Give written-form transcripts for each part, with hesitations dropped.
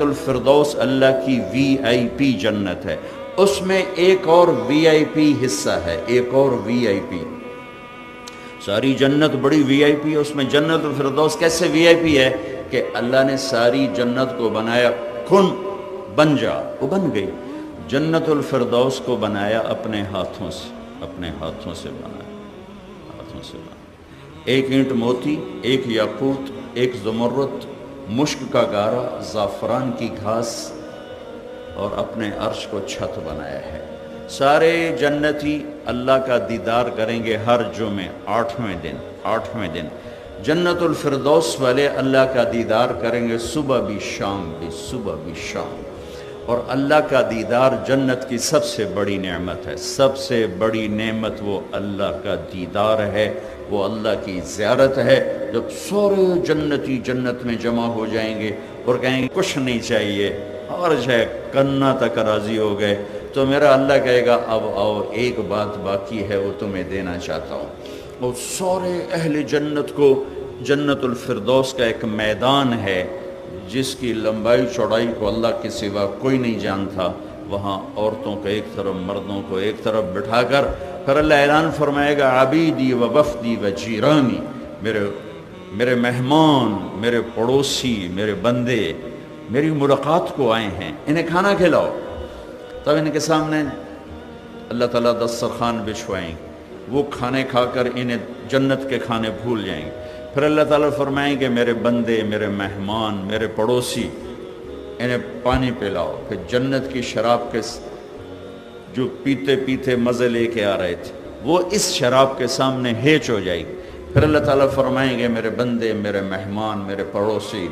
الفردوس اللہ کی وی آئی پی جنت ہے، اس میں ایک اور وی آئی پی حصہ ہے، ایک اور وی آئی پی۔ ساری جنت بڑی وی آئی پی ہے، اس میں جنت الفردوس کیسے وی آئی پی ہے کہ اللہ نے ساری جنت کو بنایا، کن بن جا، وہ بن گئی۔ جنت الفردوس کو بنایا اپنے ہاتھوں سے، اپنے ہاتھوں سے بنایا، ہاتھوں سے بنایا۔ ایک اینٹ موتی، ایک یاقوت، ایک زمرد، مشک کا گارا، زعفران کی گھاس، اور اپنے عرش کو چھت بنایا ہے۔ سارے جنتی اللہ کا دیدار کریں گے ہر جمعے، آٹھویں دن جنت الفردوس والے اللہ کا دیدار کریں گے، صبح بھی شام بھی، صبح بھی شام۔ اور اللہ کا دیدار جنت کی سب سے بڑی نعمت ہے، سب سے بڑی نعمت وہ اللہ کا دیدار ہے، وہ اللہ کی زیارت ہے۔ جب سارے جنتی جنت میں جمع ہو جائیں گے اور کہیں گے کچھ نہیں چاہیے، اور جائے کنا تک راضی ہو گئے، تو میرا اللہ کہے گا اب آؤ، ایک بات باقی ہے، وہ تمہیں دینا چاہتا ہوں۔ اور سارے اہل جنت کو جنت الفردوس کا ایک میدان ہے جس کی لمبائی چوڑائی کو اللہ کے سوا کوئی نہیں جانتا، وہاں عورتوں کو ایک طرف، مردوں کو ایک طرف بٹھا کر پھر اللہ اعلان فرمائے گا عبیدی و وفدی و جیرانی، میرے مہمان، میرے پڑوسی، میرے بندے میری ملاقات کو آئے ہیں، انہیں کھانا کھلاؤ۔ تب ان کے سامنے اللہ تعالیٰ دسترخوان بچھوائیں گے، وہ کھانے کھا کر انہیں جنت کے کھانے بھول جائیں گے۔ پھر اللہ تعالیٰ فرمائیں گے میرے بندے، میرے مہمان، میرے پڑوسی، انہیں پانی پلاؤ۔ پھر جنت کی شراب کے جو پیتے پیتے مزے لے کے آ رہے تھے، وہ اس شراب کے سامنے ہیچ ہو جائے گی۔ پھر اللہ تعالیٰ فرمائیں گے میرے بندے، میرے مہمان، میرے پڑوسی،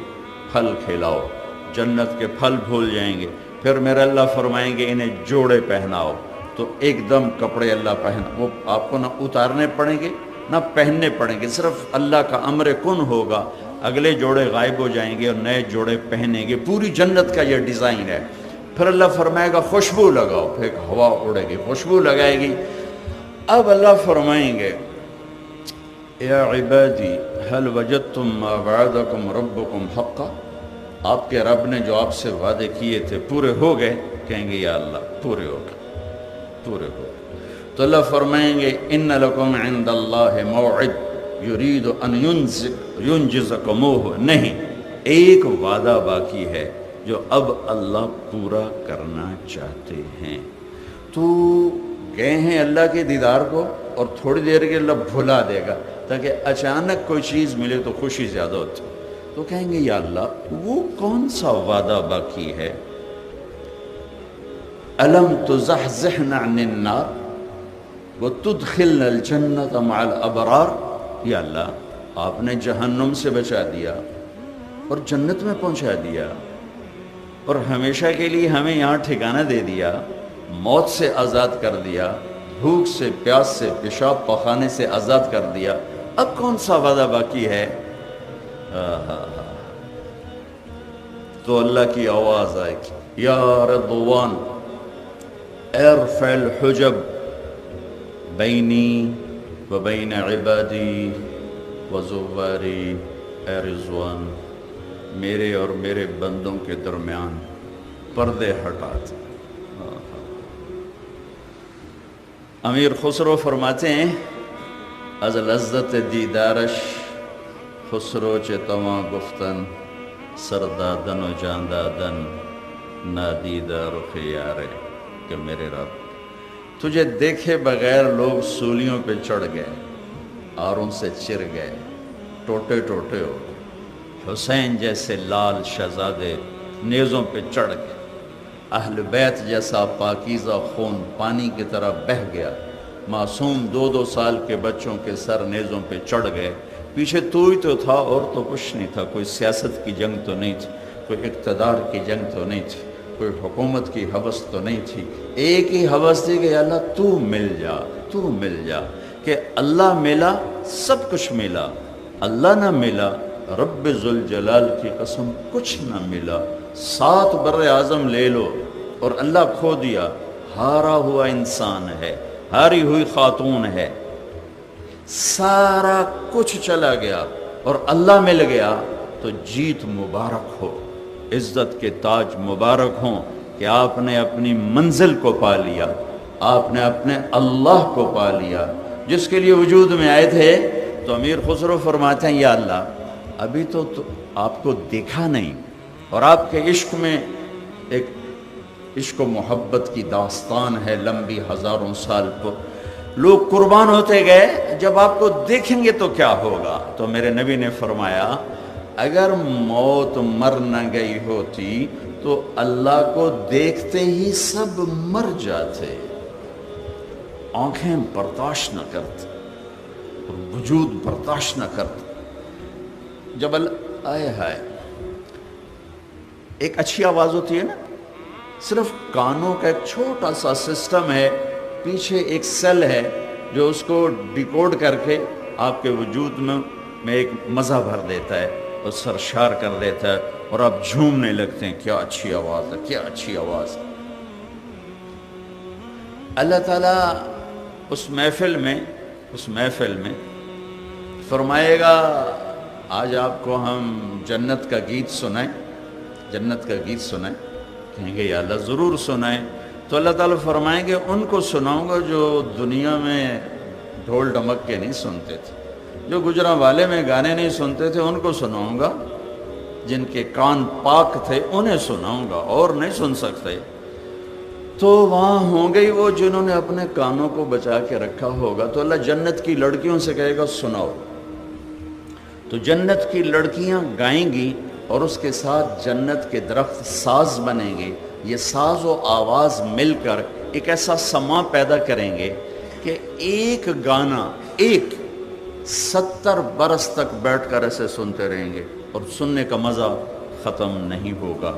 پھل کھلاؤ۔ جنت کے پھل بھول جائیں گے۔ پھر میرے اللہ فرمائیں گے انہیں جوڑے پہناؤ، تو ایک دم کپڑے اللہ وہ آپ کو نہ اتارنے پڑیں گے نہ پہننے پڑیں گے، صرف اللہ کا امر کن ہوگا، اگلے جوڑے غائب ہو جائیں گے اور نئے جوڑے پہنیں گے۔ پوری جنت کا یہ ڈیزائن ہے۔ پھر اللہ فرمائے گا خوشبو لگاؤ، پھر ایک ہوا اڑے گی، خوشبو لگائے گی۔ اب اللہ فرمائیں گے یا عبادی هل وجدتم ما وعدکم ربکم حقا، آپ کے رب نے جو آپ سے وعدے کیے تھے پورے ہو گئے؟ کہیں گے یا اللہ پورے ہو گئے، پورے ہو گئے۔ تو اللہ فرمائیں گے ان لکم عند اللہ موعد یرید ان ینجزکموہ، نہیں، ایک وعدہ باقی ہے جو اب اللہ پورا کرنا چاہتے ہیں۔ تو گئے ہیں اللہ کے دیدار کو، اور تھوڑی دیر کے اللہ بھلا دے گا تاکہ اچانک کوئی چیز ملے تو خوشی زیادہ ہوتی۔ تو کہیں گے یا اللہ وہ کون سا وعدہ باقی ہے؟ الم تزحزحنا عن النار وتدخلنا الجنت مع الابرار، یا اللہ آپ نے جہنم سے بچا دیا اور جنت میں پہنچا دیا، اور ہمیشہ کے لیے ہمیں یہاں ٹھکانہ دے دیا، موت سے آزاد کر دیا، بھوک سے، پیاس سے، پیشاب پخانے سے آزاد کر دیا، اب کون سا وعدہ باقی ہے؟ تو اللہ کی آواز آئے گی یا رضوان ارفع الحجب بینی و بین عبادی و زواری، اے رضوان میرے اور میرے بندوں کے درمیان پردے ہٹا دے۔ امیر خسرو فرماتے ہیں از لذت دیدارش خسرو چه تواں گفتن سردادن و جاندادن نادیدہ رخ یارے، کہ میرے رب تجھے دیکھے بغیر لوگ سولیوں پہ چڑھ گئے، آروں سے چر گئے، ٹوٹے ٹوٹے ہو گئے، حسین جیسے لال شہزادے نیزوں پہ چڑھ گئے، اہل بیت جیسا پاکیزہ خون پانی کی طرح بہہ گیا، معصوم 2 سال کے بچوں کے سر نیزوں پہ چڑھ گئے۔ پیچھے تو ہی تو تھا اور تو کچھ نہیں تھا، کوئی سیاست کی جنگ تو نہیں تھی، کوئی اقتدار کی جنگ تو نہیں تھی، کوئی حکومت کی ہوس تو نہیں تھی، ایک ہی ہوس تھی کہ اللہ تو مل جا، تو مل جا۔ کہ اللہ ملا سب کچھ ملا، اللہ نہ ملا رب ذوالجلال کی قسم کچھ نہ ملا۔ 7 بر اعظم لے لو اور اللہ کھو دیا، ہارا ہوا انسان ہے، ہاری ہوئی خاتون ہے، سارا کچھ چلا گیا اور اللہ مل گیا تو جیت مبارک ہو۔ عزت کے تاج مبارک ہوں کہ آپ نے اپنی منزل کو پا لیا، آپ نے اپنے اللہ کو پا لیا جس کے لیے وجود میں آئے تھے۔ تو امیر خسرو فرماتے ہیں یا اللہ ابھی تو آپ کو دیکھا نہیں، اور آپ کے عشق میں ایک عشق و محبت کی داستان ہے لمبی ہزاروں سال پر، لوگ قربان ہوتے گئے، جب آپ کو دیکھیں گے تو کیا ہوگا؟ تو میرے نبی نے فرمایا اگر موت مر نہ گئی ہوتی تو اللہ کو دیکھتے ہی سب مر جاتے، آنکھیں برداشت نہ کرتے، وجود برداشت نہ کرتے۔ جب آئے ہائے ایک اچھی آواز ہوتی ہے نا، صرف کانوں کا ایک چھوٹا سا سسٹم ہے، پیچھے ایک سیل ہے جو اس کو ڈیکوڈ کر کے آپ کے وجود میں ایک مزہ بھر دیتا ہے اور سرشار کر دیتا ہے، اور آپ جھومنے لگتے ہیں، کیا اچھی آواز ہے، کیا اچھی آواز ہے۔ اللہ تعالیٰ اس محفل میں فرمائے گا آج آپ کو ہم جنت کا گیت سنائیں، جنت کا گیت سنائیں۔ کہیں گے یا اللہ ضرور سنائیں۔ تو اللہ تعالیٰ فرمائیں گے ان کو سناؤں گا جو دنیا میں ڈھول ڈمک کے نہیں سنتے تھے، جو گجراں والے میں گانے نہیں سنتے تھے ان کو سناؤں گا، جن کے کان پاک تھے انہیں سناؤں گا، اور نہیں سن سکتے۔ تو وہاں ہوں گے وہ جنہوں نے اپنے کانوں کو بچا کے رکھا ہوگا۔ تو اللہ جنت کی لڑکیوں سے کہے گا سناؤ، تو جنت کی لڑکیاں گائیں گی، اور اس کے ساتھ جنت کے درخت ساز بنیں گے۔ یہ ساز و آواز مل کر ایک ایسا سماں پیدا کریں گے کہ ایک گانا 70 برس تک بیٹھ کر ایسے سنتے رہیں گے، اور سننے کا مزہ ختم نہیں ہوگا۔